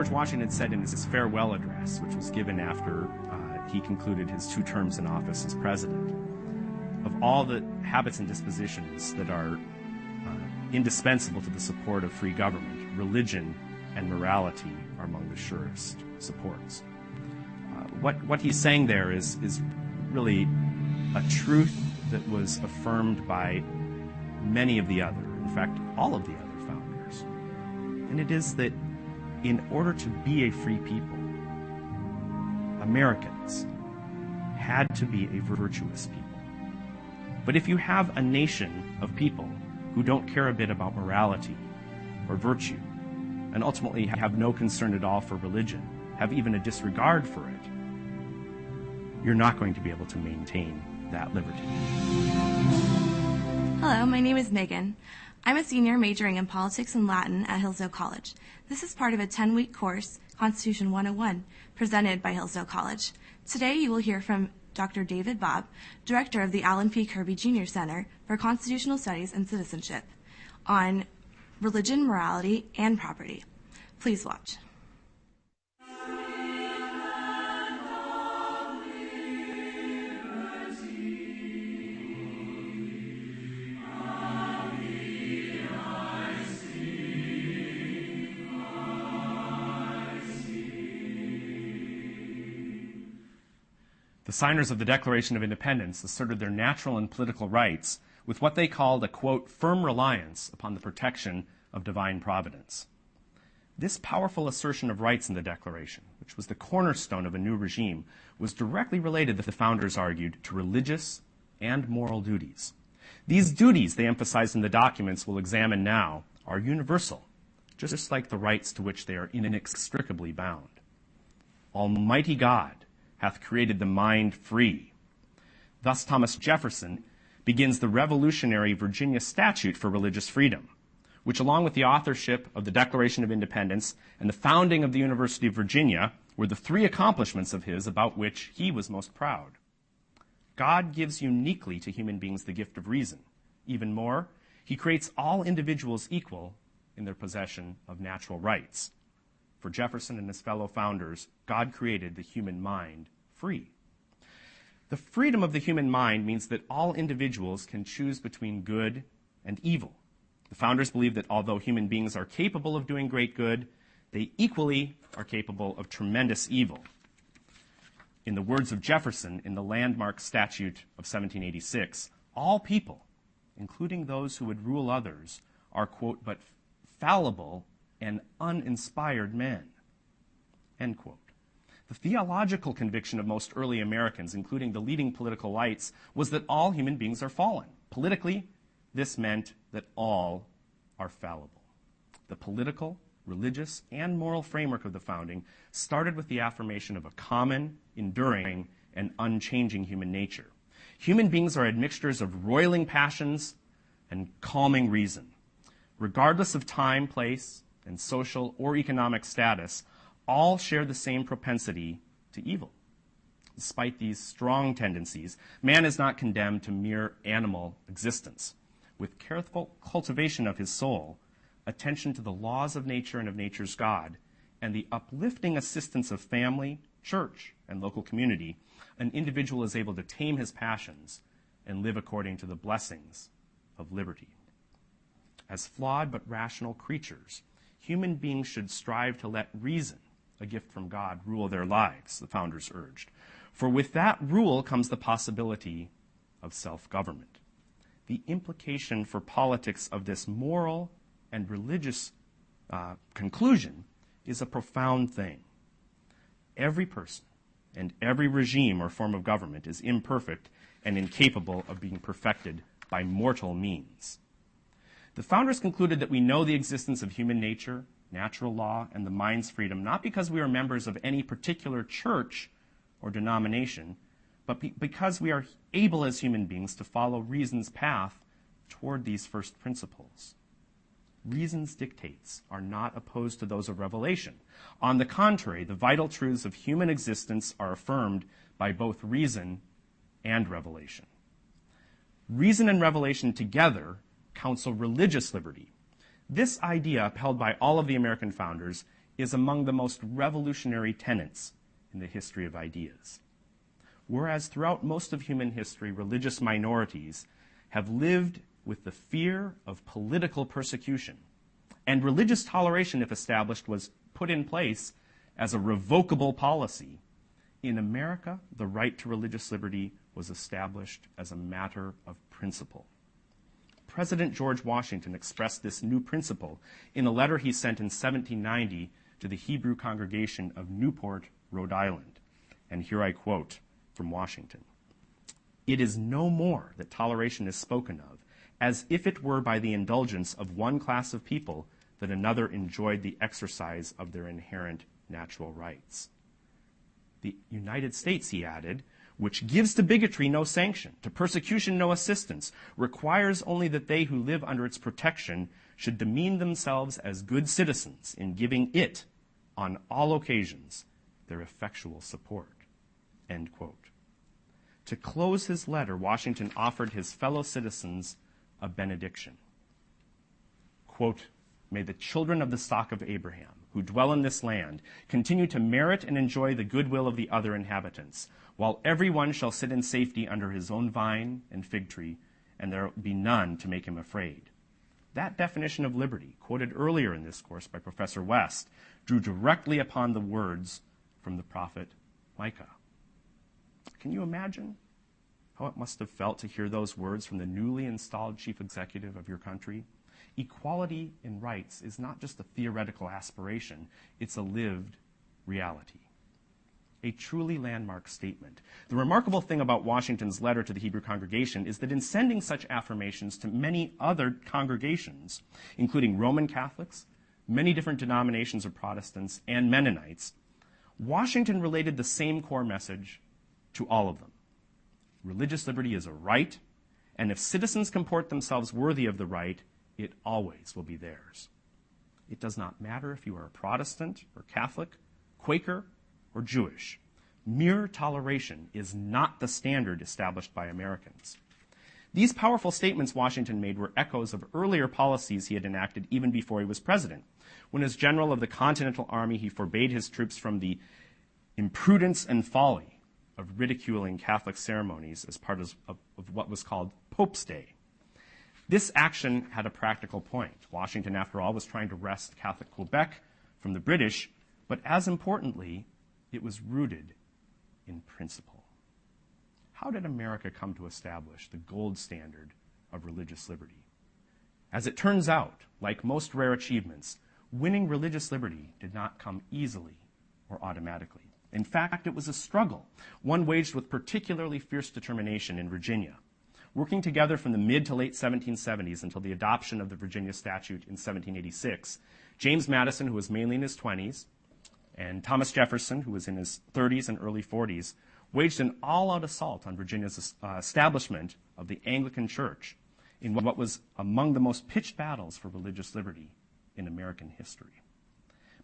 George Washington said in his farewell address, which was given after he concluded his 2 terms in office as president, of all the habits and dispositions that are indispensable to the support of free government, religion and morality are among the surest supports. What he's saying there is really a truth that was affirmed by many of the other, in fact, all of the other founders. And it is that in order to be a free people, Americans had to be a virtuous people. But if you have a nation of people who don't care a bit about morality or virtue, and ultimately have no concern at all for religion, have even a disregard for it, you're not going to be able to maintain that liberty. Hello, my name is Megan. I'm a senior majoring in politics and Latin at Hillsdale College. This is part of a 10-week course, Constitution 101, presented by Hillsdale College. Today you will hear from Dr. David Bobb, director of the Alan P. Kirby Jr. Center for Constitutional Studies and Citizenship, on religion, morality, and property. Please watch. The signers of the Declaration of Independence asserted their natural and political rights with what they called a, quote, firm reliance upon the protection of divine providence. This powerful assertion of rights in the Declaration, which was the cornerstone of a new regime, was directly related, the founders argued, to religious and moral duties. These duties, they emphasized in the documents we'll examine now, are universal, just like the rights to which they are inextricably bound. Almighty God hath created the mind free. Thus Thomas Jefferson begins the revolutionary Virginia Statute for Religious Freedom, which, along with the authorship of the Declaration of Independence and the founding of the University of Virginia, were the 3 accomplishments of his about which he was most proud. God gives uniquely to human beings the gift of reason. Even more, he creates all individuals equal in their possession of natural rights. For Jefferson and his fellow founders, God created the human mind free. The freedom of the human mind means that all individuals can choose between good and evil. The founders believed that although human beings are capable of doing great good, they equally are capable of tremendous evil. In the words of Jefferson in the landmark statute of 1786, all people, including those who would rule others, are, quote, but fallible and uninspired men, end quote. The theological conviction of most early Americans, including the leading political lights, was that all human beings are fallen. Politically, this meant that all are fallible. The political, religious, and moral framework of the founding started with the affirmation of a common, enduring, and unchanging human nature. Human beings are admixtures of roiling passions and calming reason. Regardless of time, place, and social or economic status, all share the same propensity to evil. Despite these strong tendencies, man is not condemned to mere animal existence. With careful cultivation of his soul, attention to the laws of nature and of nature's God, and the uplifting assistance of family, church, and local community, an individual is able to tame his passions and live according to the blessings of liberty. As flawed but rational creatures, human beings should strive to let reason, a gift from God, rule their lives, the founders urged. For with that rule comes the possibility of self-government. The implication for politics of this moral and religious conclusion is a profound thing. Every person and every regime or form of government is imperfect and incapable of being perfected by mortal means. The founders concluded that we know the existence of human nature, natural law, and the mind's freedom, not because we are members of any particular church or denomination, but because we are able as human beings to follow reason's path toward these first principles. Reason's dictates are not opposed to those of revelation. On the contrary, the vital truths of human existence are affirmed by both reason and revelation. Reason and revelation together counsel religious liberty. This idea, upheld by all of the American founders, is among the most revolutionary tenets in the history of ideas. Whereas throughout most of human history, religious minorities have lived with the fear of political persecution, and religious toleration, if established, was put in place as a revocable policy, in America, the right to religious liberty was established as a matter of principle. President George Washington expressed this new principle in a letter he sent in 1790 to the Hebrew congregation of Newport, Rhode Island. And here I quote from Washington. "It is no more that toleration is spoken of, as if it were by the indulgence of one class of people that another enjoyed the exercise of their inherent natural rights. The United States," he added, "which gives to bigotry no sanction, to persecution no assistance, requires only that they who live under its protection should demean themselves as good citizens in giving it, on all occasions, their effectual support." End quote. To close his letter, Washington offered his fellow citizens a benediction. Quote, "May the children of the stock of Abraham, who dwell in this land, continue to merit and enjoy the goodwill of the other inhabitants, while every one shall sit in safety under his own vine and fig tree, and there be none to make him afraid." That definition of liberty, quoted earlier in this course by Professor West, drew directly upon the words from the prophet Micah. Can you imagine how it must have felt to hear those words from the newly installed chief executive of your country? Equality in rights is not just a theoretical aspiration, it's a lived reality. A truly landmark statement. The remarkable thing about Washington's letter to the Hebrew congregation is that in sending such affirmations to many other congregations, including Roman Catholics, many different denominations of Protestants, and Mennonites, Washington related the same core message to all of them. Religious liberty is a right, and if citizens comport themselves worthy of the right, it always will be theirs. It does not matter if you are a Protestant or Catholic, Quaker, or Jewish. Mere toleration is not the standard established by Americans. These powerful statements Washington made were echoes of earlier policies he had enacted even before he was president. When as general of the Continental Army, he forbade his troops from the imprudence and folly of ridiculing Catholic ceremonies as part of what was called Pope's Day. This action had a practical point. Washington, after all, was trying to wrest Catholic Quebec from the British, but as importantly, it was rooted in principle. How did America come to establish the gold standard of religious liberty? As it turns out, like most rare achievements, winning religious liberty did not come easily or automatically. In fact, it was a struggle, one waged with particularly fierce determination in Virginia. Working together from the mid to late 1770s until the adoption of the Virginia Statute in 1786, James Madison, who was mainly in his 20s, and Thomas Jefferson, who was in his 30s and early 40s, waged an all-out assault on Virginia's establishment of the Anglican Church in what was among the most pitched battles for religious liberty in American history.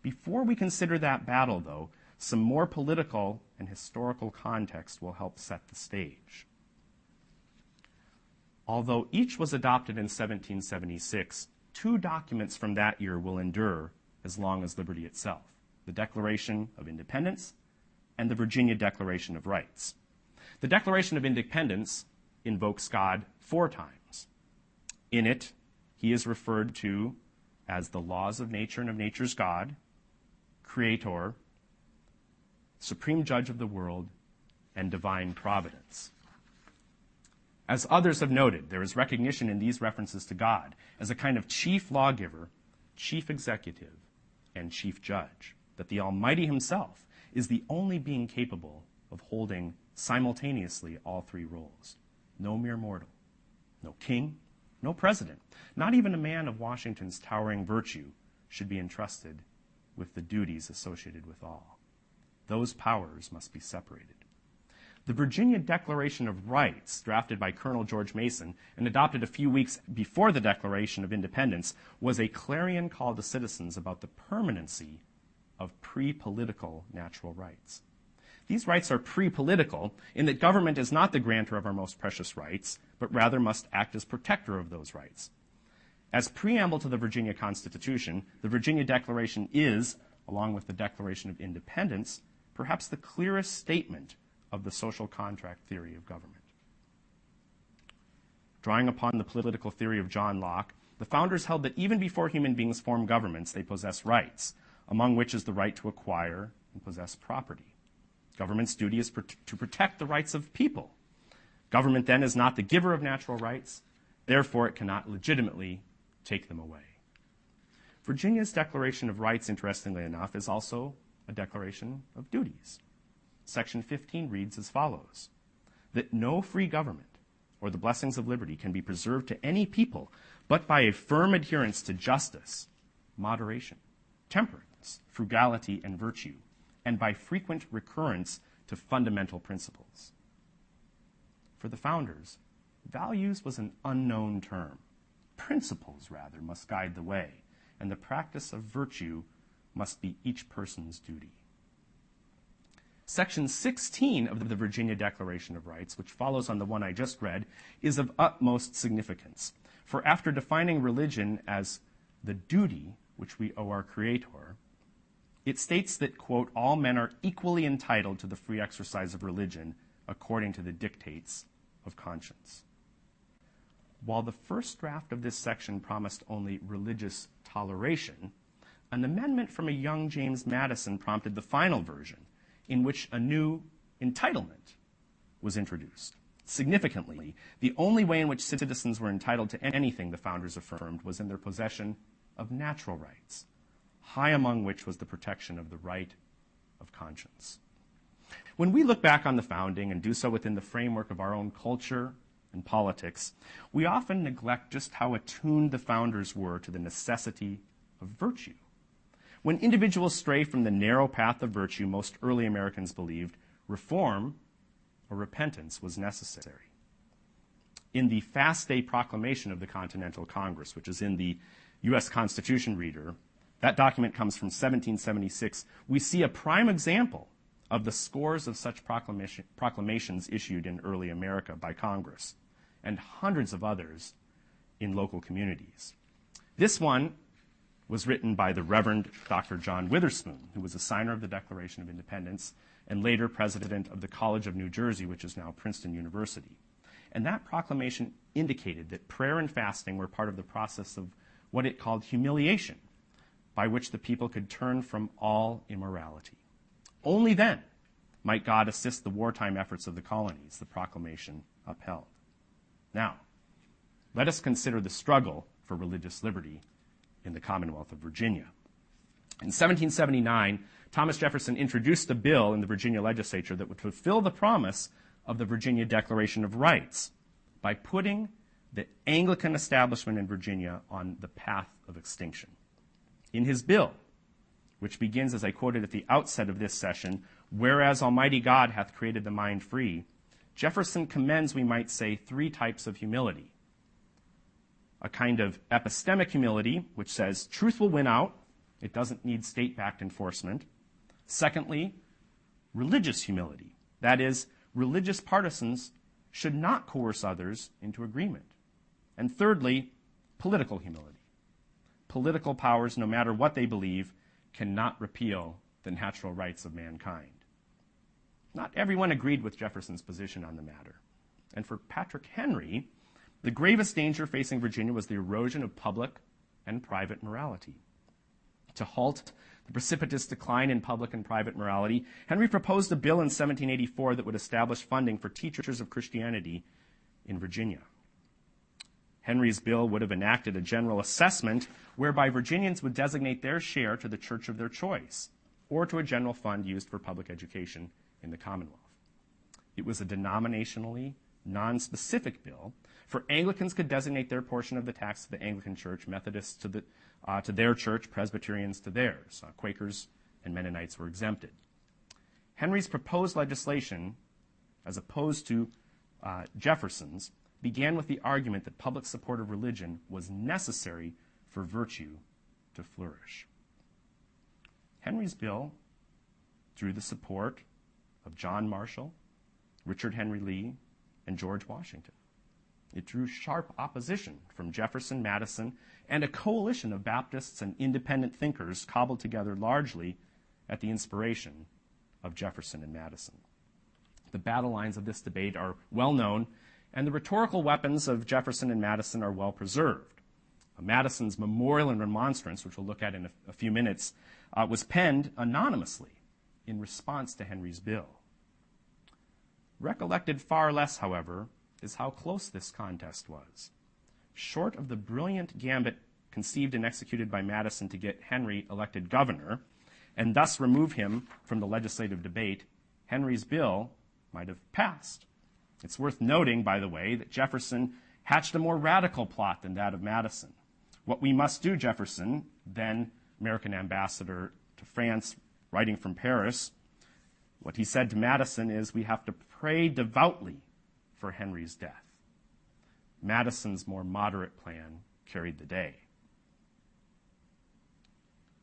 Before we consider that battle, though, some more political and historical context will help set the stage. Although each was adopted in 1776, two documents from that year will endure as long as liberty itself: the Declaration of Independence and the Virginia Declaration of Rights. The Declaration of Independence invokes God 4 times. In it, he is referred to as the laws of nature and of nature's God, Creator, Supreme Judge of the world, and divine providence. As others have noted, there is recognition in these references to God as a kind of chief lawgiver, chief executive, and chief judge, that the Almighty himself is the only being capable of holding simultaneously all 3 roles. No mere mortal, no king, no president, not even a man of Washington's towering virtue should be entrusted with the duties associated with all. Those powers must be separated. The Virginia Declaration of Rights, drafted by Colonel George Mason and adopted a few weeks before the Declaration of Independence, was a clarion call to citizens about the permanency of pre-political natural rights. These rights are pre-political in that government is not the grantor of our most precious rights, but rather must act as protector of those rights. As preamble to the Virginia Constitution, the Virginia Declaration is, along with the Declaration of Independence, perhaps the clearest statement of the social contract theory of government. Drawing upon the political theory of John Locke, the founders held that even before human beings form governments, they possess rights, among which is the right to acquire and possess property. Government's duty is to protect the rights of people. Government then is not the giver of natural rights, therefore it cannot legitimately take them away. Virginia's Declaration of Rights, interestingly enough, is also a declaration of duties. Section 15 reads as follows, that no free government or the blessings of liberty can be preserved to any people but by a firm adherence to justice, moderation, temperance, frugality, and virtue, and by frequent recurrence to fundamental principles. For the founders, values was an unknown term. Principles, rather, must guide the way, and the practice of virtue must be each person's duty. Section 16 of the Virginia Declaration of Rights, which follows on the one I just read, is of utmost significance. For after defining religion as the duty which we owe our Creator, it states that, quote, all men are equally entitled to the free exercise of religion according to the dictates of conscience. While the first draft of this section promised only religious toleration, an amendment from a young James Madison prompted the final version, in which a new entitlement was introduced. Significantly, the only way in which citizens were entitled to anything, the founders affirmed, was in their possession of natural rights, high among which was the protection of the right of conscience. When we look back on the founding and do so within the framework of our own culture and politics, we often neglect just how attuned the founders were to the necessity of virtue. When individuals stray from the narrow path of virtue, most early Americans believed reform or repentance was necessary. In the Fast Day Proclamation of the Continental Congress, which is in the U.S. Constitution Reader, that document comes from 1776, we see a prime example of the scores of such proclamations issued in early America by Congress, and hundreds of others in local communities. This one was written by the Reverend Dr. John Witherspoon, who was a signer of the Declaration of Independence and later president of the College of New Jersey, which is now Princeton University. And that proclamation indicated that prayer and fasting were part of the process of what it called humiliation, by which the people could turn from all immorality. Only then might God assist the wartime efforts of the colonies, the proclamation upheld. Now, let us consider the struggle for religious liberty in the Commonwealth of Virginia. In 1779, Thomas Jefferson introduced a bill in the Virginia legislature that would fulfill the promise of the Virginia Declaration of Rights by putting the Anglican establishment in Virginia on the path of extinction. In his bill, which begins, as I quoted at the outset of this session, whereas Almighty God hath created the mind free, Jefferson commends, we might say, three types of humility. A kind of epistemic humility, which says truth will win out. It doesn't need state-backed enforcement. Secondly, religious humility. That is, religious partisans should not coerce others into agreement. And thirdly, political humility. Political powers, no matter what they believe, cannot repeal the natural rights of mankind. Not everyone agreed with Jefferson's position on the matter. And for Patrick Henry, the gravest danger facing Virginia was the erosion of public and private morality. To halt the precipitous decline in public and private morality, Henry proposed a bill in 1784 that would establish funding for teachers of Christianity in Virginia. Henry's bill would have enacted a general assessment whereby Virginians would designate their share to the church of their choice or to a general fund used for public education in the Commonwealth. It was a denominationally non-specific bill, for Anglicans could designate their portion of the tax to the Anglican Church, Methodists to their church, Presbyterians to theirs. Quakers and Mennonites were exempted. Henry's proposed legislation, as opposed to Jefferson's, began with the argument that public support of religion was necessary for virtue to flourish. Henry's bill drew the support of John Marshall, Richard Henry Lee, and George Washington. It drew sharp opposition from Jefferson, Madison, and a coalition of Baptists and independent thinkers cobbled together largely at the inspiration of Jefferson and Madison. The battle lines of this debate are well known, and the rhetorical weapons of Jefferson and Madison are well preserved. Madison's memorial and remonstrance, which we'll look at in a few minutes, was penned anonymously in response to Henry's bill. Recollected far less, however, is how close this contest was. Short of the brilliant gambit conceived and executed by Madison to get Henry elected governor, and thus remove him from the legislative debate, Henry's bill might have passed. It's worth noting, by the way, that Jefferson hatched a more radical plot than that of Madison. What we must do, Jefferson, then American ambassador to France, writing from Paris, what he said to Madison is, we have to pray devoutly for Henry's death. Madison's more moderate plan carried the day.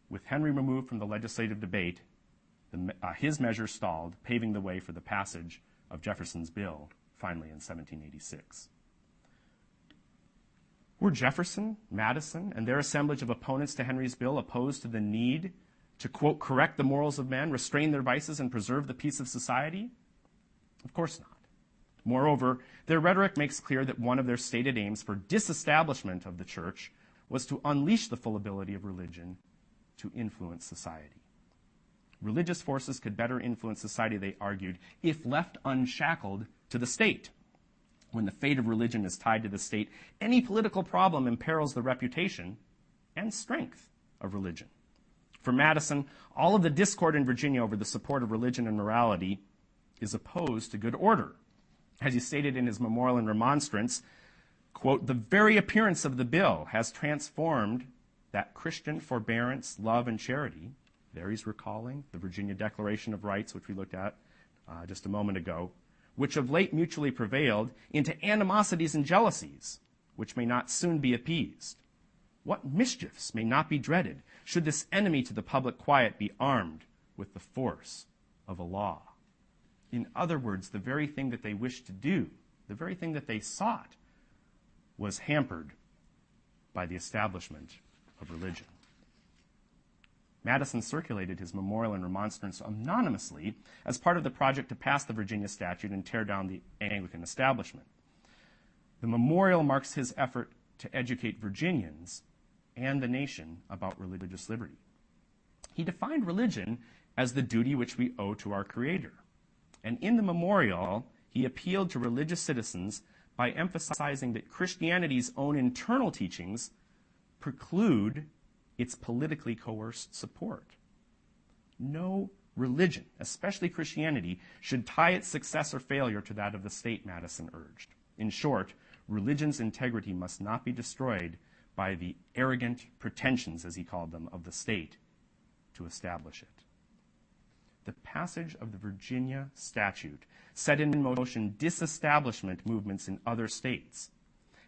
With Henry removed from the legislative debate, his measure stalled, paving the way for the passage of Jefferson's bill, finally in 1786. Were Jefferson, Madison, and their assemblage of opponents to Henry's bill opposed to the need to, quote, correct the morals of men, restrain their vices, and preserve the peace of society? Of course not. Moreover, their rhetoric makes clear that one of their stated aims for disestablishment of the church was to unleash the full ability of religion to influence society. Religious forces could better influence society, they argued, if left unshackled to the state. When the fate of religion is tied to the state, any political problem imperils the reputation and strength of religion. For Madison, all of the discord in Virginia over the support of religion and morality is opposed to good order. As he stated in his memorial and remonstrance, quote, the very appearance of the bill has transformed that Christian forbearance, love, and charity, there he's recalling the Virginia Declaration of Rights, which we looked at just a moment ago, which of late mutually prevailed, into animosities and jealousies, which may not soon be appeased. What mischiefs may not be dreaded should this enemy to the public quiet be armed with the force of a law? In other words, the very thing that they wished to do, the very thing that they sought, was hampered by the establishment of religion. Madison circulated his memorial and remonstrance anonymously as part of the project to pass the Virginia Statute and tear down the Anglican establishment. The memorial marks his effort to educate Virginians and the nation about religious liberty. He defined religion as the duty which we owe to our Creator. And in the memorial, he appealed to religious citizens by emphasizing that Christianity's own internal teachings preclude its politically coerced support. No religion, especially Christianity, should tie its success or failure to that of the state, Madison urged. In short, religion's integrity must not be destroyed by the arrogant pretensions, as he called them, of the state to establish it. The passage of the Virginia Statute set in motion disestablishment movements in other states.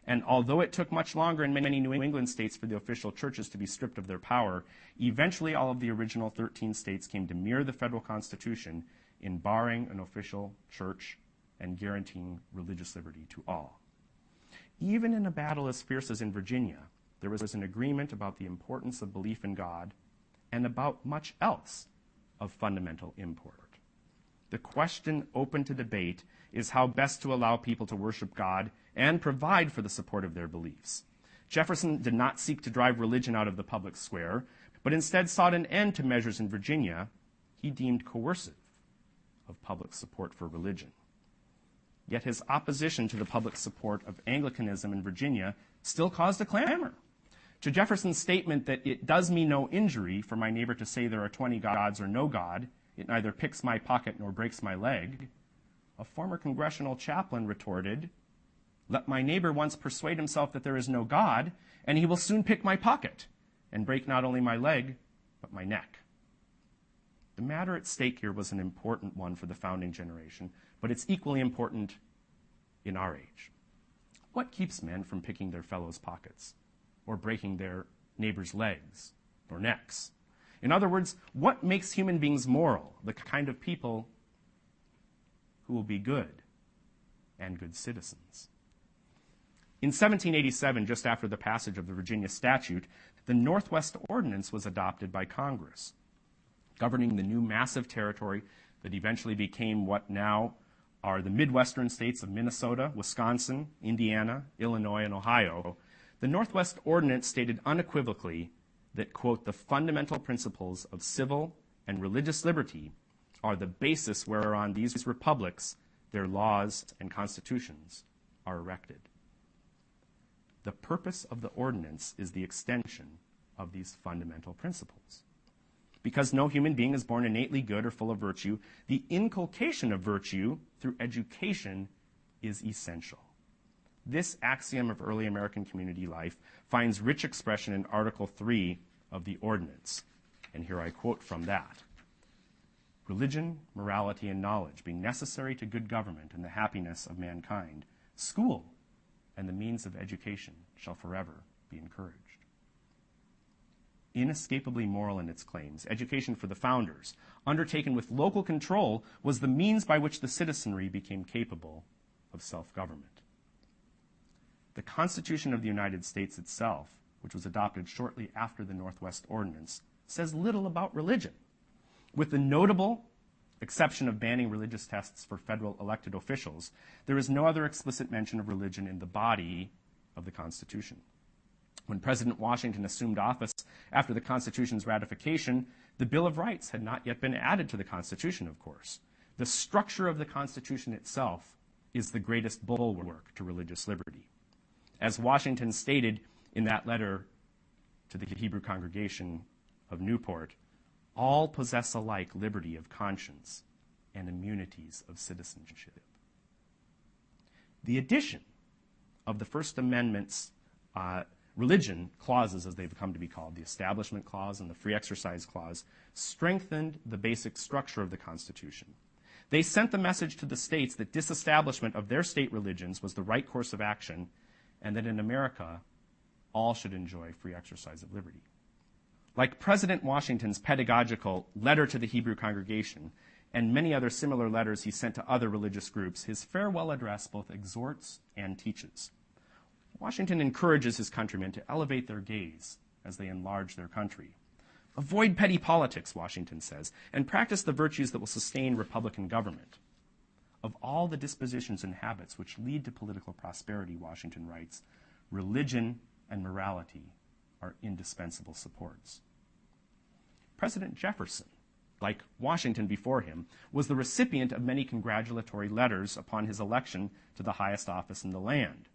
And although it took much longer in many New England states for the official churches to be stripped of their power, eventually all of the original 13 states came to mirror the federal Constitution in barring an official church and guaranteeing religious liberty to all. Even in a battle as fierce as in Virginia, there was an agreement about the importance of belief in God and about much else of fundamental import. The question open to debate is how best to allow people to worship God and provide for the support of their beliefs. Jefferson did not seek to drive religion out of the public square, but instead sought an end to measures in Virginia he deemed coercive of public support for religion. Yet his opposition to the public support of Anglicanism in Virginia still caused a clamor. To Jefferson's statement that it does me no injury for my neighbor to say there are 20 gods or no God, it neither picks my pocket nor breaks my leg, a former congressional chaplain retorted, let my neighbor once persuade himself that there is no God, and he will soon pick my pocket and break not only my leg, but my neck. The matter at stake here was an important one for the founding generation, but it's equally important in our age. What keeps men from picking their fellows' pockets or breaking their neighbors' legs or necks? In other words, what makes human beings moral, the kind of people who will be good and good citizens? In 1787, just after the passage of the Virginia Statute, the Northwest Ordinance was adopted by Congress, governing the new massive territory that eventually became what now are the Midwestern states of Minnesota, Wisconsin, Indiana, Illinois, and Ohio. The Northwest Ordinance stated unequivocally that, quote, the fundamental principles of civil and religious liberty are the basis whereon these republics, their laws and constitutions, are erected. The purpose of the ordinance is the extension of these fundamental principles. Because no human being is born innately good or full of virtue, the inculcation of virtue through education is essential. This axiom of early American community life finds rich expression in Article 3 of the Ordinance. And here I quote from that. Religion, morality, and knowledge being necessary to good government and the happiness of mankind, school and the means of education shall forever be encouraged. Inescapably moral in its claims, education for the founders, undertaken with local control, was the means by which the citizenry became capable of self-government. The Constitution of the United States itself, which was adopted shortly after the Northwest Ordinance, says little about religion, with the notable exception of banning religious tests for federal elected officials. There is no other explicit mention of religion in the body of the Constitution. When President Washington assumed office after the Constitution's ratification, the Bill of Rights had not yet been added to the Constitution, of course. The structure of the Constitution itself is the greatest bulwark to religious liberty. As Washington stated in that letter to the Hebrew congregation of Newport, all possess alike liberty of conscience and immunities of citizenship. The addition of the First Amendment's religion clauses, as they've come to be called, the Establishment Clause and the Free Exercise Clause, strengthened the basic structure of the Constitution. They sent the message to the states that disestablishment of their state religions was the right course of action, and that in America, all should enjoy free exercise of liberty. Like President Washington's pedagogical letter to the Hebrew congregation and many other similar letters he sent to other religious groups, his farewell address both exhorts and teaches. Washington encourages his countrymen to elevate their gaze as they enlarge their country. Avoid petty politics, Washington says, and practice the virtues that will sustain Republican government. Of all the dispositions and habits which lead to political prosperity, Washington writes, religion and morality are indispensable supports. President Jefferson, like Washington before him, was the recipient of many congratulatory letters upon his election to the highest office in the land.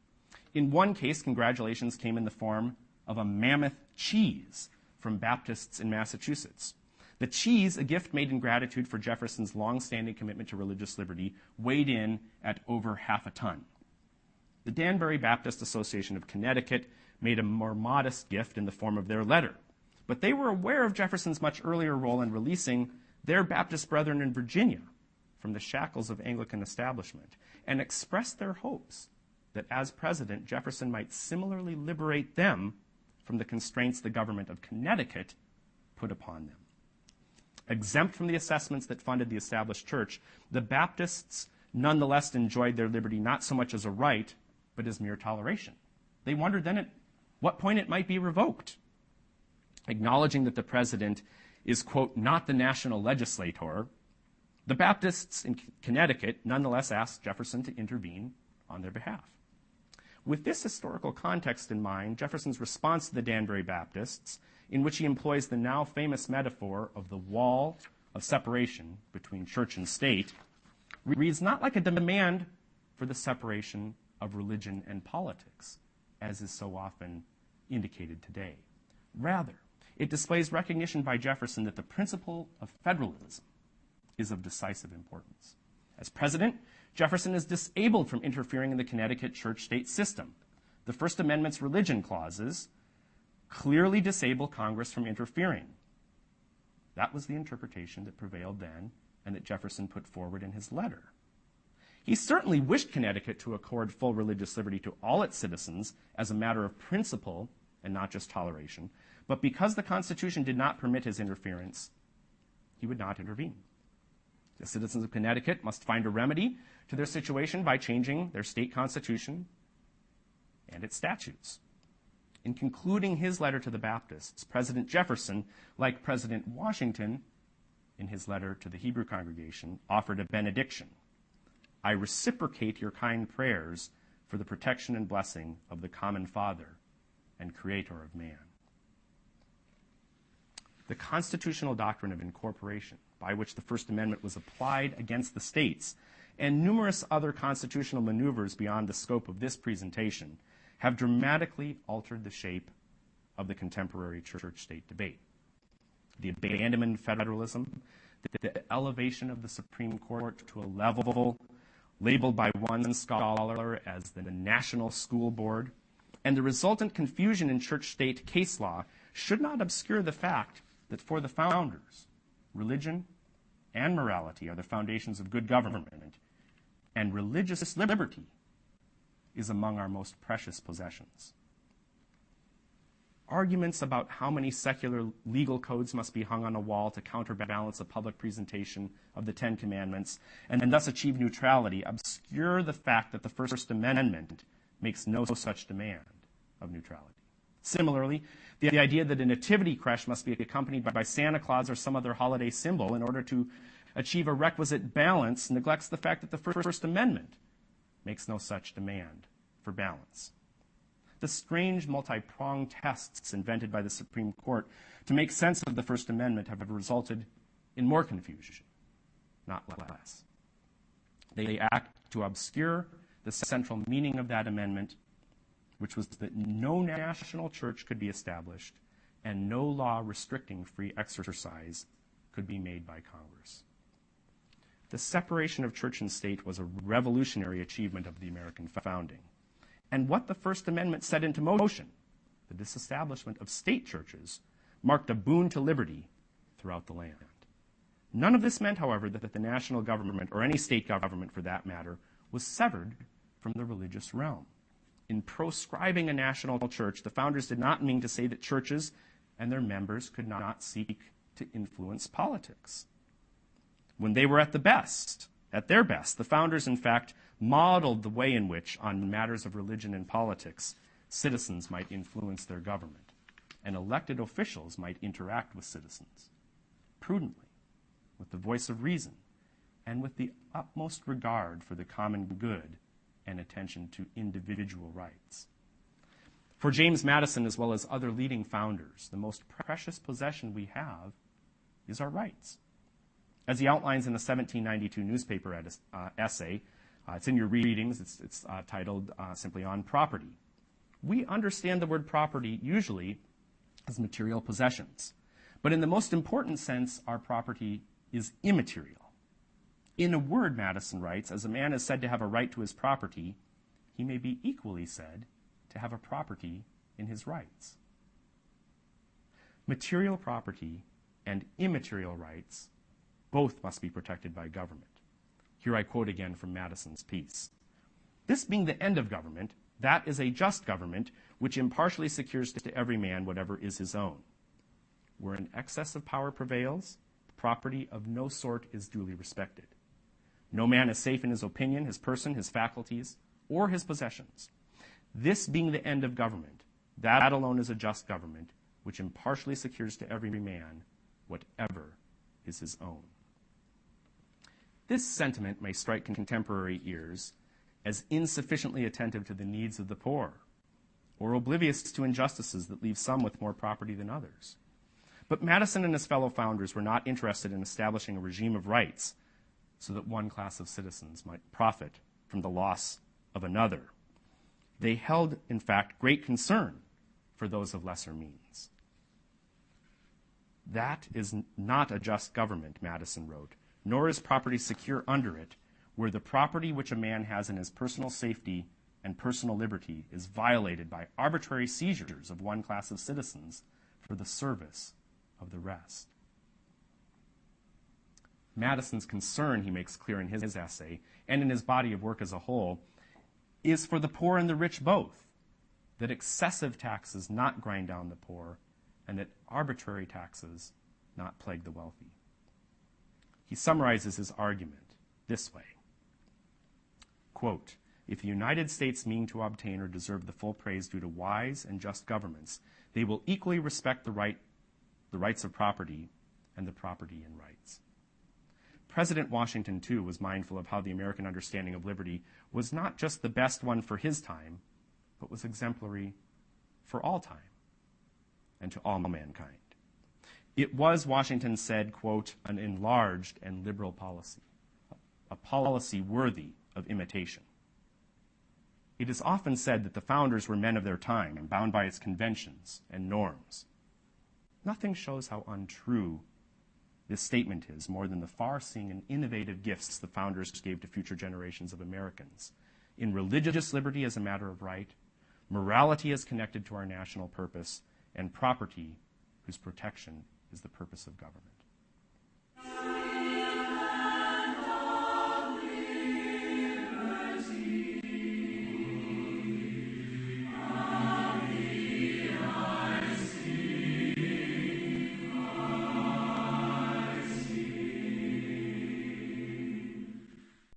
In one case, congratulations came in the form of a mammoth cheese from Baptists in Massachusetts. The cheese, a gift made in gratitude for Jefferson's long-standing commitment to religious liberty, weighed in at over half a ton. The Danbury Baptist Association of Connecticut made a more modest gift in the form of their letter, but they were aware of Jefferson's much earlier role in releasing their Baptist brethren in Virginia from the shackles of Anglican establishment and expressed their hopes that as president, Jefferson might similarly liberate them from the constraints the government of Connecticut put upon them. Exempt from the assessments that funded the established church, the Baptists nonetheless enjoyed their liberty not so much as a right, but as mere toleration. They wondered then at what point it might be revoked. Acknowledging that the president is, quote, not the national legislator, the Baptists in Connecticut nonetheless asked Jefferson to intervene on their behalf. With this historical context in mind, Jefferson's response to the Danbury Baptists, in which he employs the now famous metaphor of the wall of separation between church and state, reads not like a demand for the separation of religion and politics, as is so often indicated today. Rather, it displays recognition by Jefferson that the principle of federalism is of decisive importance. As president, Jefferson is disabled from interfering in the Connecticut church-state system. The First Amendment's religion clauses clearly disable Congress from interfering. That was the interpretation that prevailed then and that Jefferson put forward in his letter. He certainly wished Connecticut to accord full religious liberty to all its citizens as a matter of principle and not just toleration, but because the Constitution did not permit his interference, he would not intervene. The citizens of Connecticut must find a remedy to their situation by changing their state constitution. and its statutes. In concluding his letter to the Baptists, President Jefferson, like President Washington, in his letter to the Hebrew congregation, offered a benediction. I reciprocate your kind prayers for the protection and blessing of the common Father and Creator of man. The constitutional doctrine of incorporation, by which the First Amendment was applied against the states, and numerous other constitutional maneuvers beyond the scope of this presentation, have dramatically altered the shape of the contemporary church-state debate. The abandonment of federalism, the elevation of the Supreme Court to a level labeled by one scholar as the National School Board, and the resultant confusion in church-state case law should not obscure the fact that for the founders, religion and morality are the foundations of good government, and religious liberty is among our most precious possessions. Arguments about how many secular legal codes must be hung on a wall to counterbalance a public presentation of the Ten Commandments and thus achieve neutrality obscure the fact that the First Amendment makes no such demand of neutrality. Similarly, the idea that a nativity creche must be accompanied by Santa Claus or some other holiday symbol in order to achieve a requisite balance neglects the fact that the First Amendment makes no such demand for balance. The strange multi-pronged tests invented by the Supreme Court to make sense of the First Amendment have resulted in more confusion, not less. They act to obscure the central meaning of that amendment, which was that no national church could be established and no law restricting free exercise could be made by Congress. The separation of church and state was a revolutionary achievement of the American founding. And what the First Amendment set into motion, the disestablishment of state churches, marked a boon to liberty throughout the land. None of this meant, however, that the national government, or any state government for that matter, was severed from the religious realm. In proscribing a national church, the founders did not mean to say that churches and their members could not seek to influence politics. When they were at their best, the founders, in fact, modeled the way in which, on matters of religion and politics, citizens might influence their government, and elected officials might interact with citizens prudently, with the voice of reason, and with the utmost regard for the common good and attention to individual rights. For James Madison, as well as other leading founders, the most precious possession we have is our rights. As he outlines in a 1792 newspaper essay, it's in your readings, it's titled simply On Property. We understand the word property usually as material possessions. But in the most important sense, our property is immaterial. In a word, Madison writes, as a man is said to have a right to his property, he may be equally said to have a property in his rights. Material property and immaterial rights both must be protected by government. Here I quote again from Madison's piece. This being the end of government, that is a just government which impartially secures to every man whatever is his own. Where an excess of power prevails, property of no sort is duly respected. No man is safe in his opinion, his person, his faculties, or his possessions. This being the end of government, that alone is a just government which impartially secures to every man whatever is his own. This sentiment may strike contemporary ears as insufficiently attentive to the needs of the poor, or oblivious to injustices that leave some with more property than others. But Madison and his fellow founders were not interested in establishing a regime of rights so that one class of citizens might profit from the loss of another. They held, in fact, great concern for those of lesser means. That is not a just government, Madison wrote, nor is property secure under it, where the property which a man has in his personal safety and personal liberty is violated by arbitrary seizures of one class of citizens for the service of the rest. Madison's concern, he makes clear in his essay, and in his body of work as a whole, is for the poor and the rich both, that excessive taxes not grind down the poor, and that arbitrary taxes not plague the wealthy. He summarizes his argument this way. Quote, if the United States mean to obtain or deserve the full praise due to wise and just governments, they will equally respect the rights of property and the property in rights. President Washington, too, was mindful of how the American understanding of liberty was not just the best one for his time, but was exemplary for all time and to all mankind. It was, Washington said, quote, an enlarged and liberal policy, a policy worthy of imitation. It is often said that the founders were men of their time and bound by its conventions and norms. Nothing shows how untrue this statement is more than the far-seeing and innovative gifts the founders gave to future generations of Americans in religious liberty as a matter of right, morality as connected to our national purpose, and property whose protection is the purpose of government.